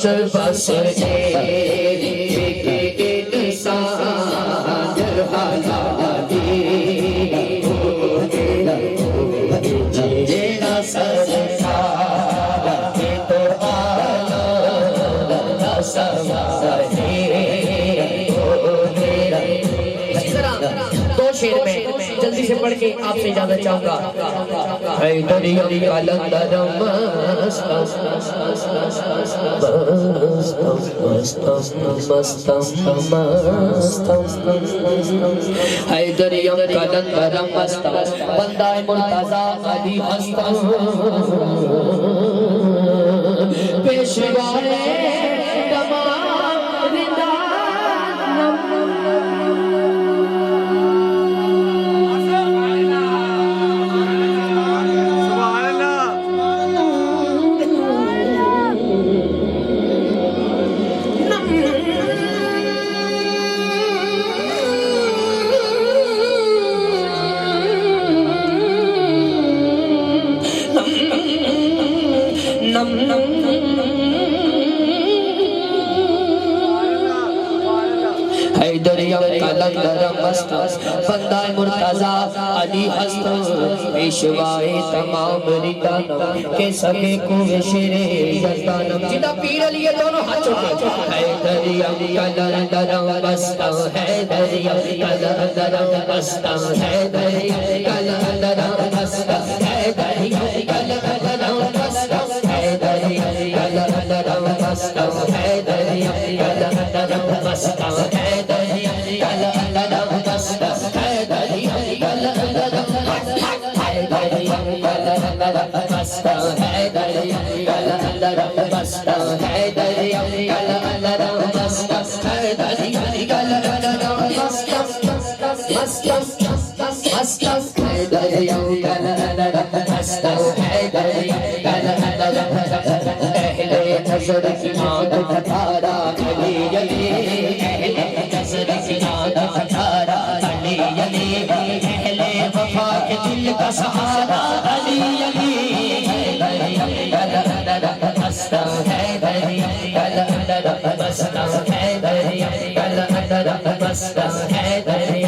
بس ایک انسان حالادی جینا سرکار کے تو آنا سمانے دو شعر میں جلدی سے پڑھ کے آپ سے اجازت چاہوں گا. حیدریم قلندر حیدریم قلندر مستم بندہ مرتضی علی ہستم پیشوائے تمام ردانم حیدریم قلندر مستم بندہ مرتضی علی ہستم پیشوائے تمام ردانم کے سکے کوئے شیر یزدانم. جدہ پیر علی یہ دونوں ہاتھ چکے. حیدریم قلندر مستم حیدریم قلندر مستم حیدریم قلندر مستم حیدریم قلندر مستم حیدریم قلندر مستم حیدریم قلندر مستم نظر کی آنکھ تارا علی علی نظر کی آنکھ تارا علی علی اہل وفا کے دل کا سہارا علی علی قلندر مستم حیدریم قلندر مستم حیدریم قلندر مستم حیدریم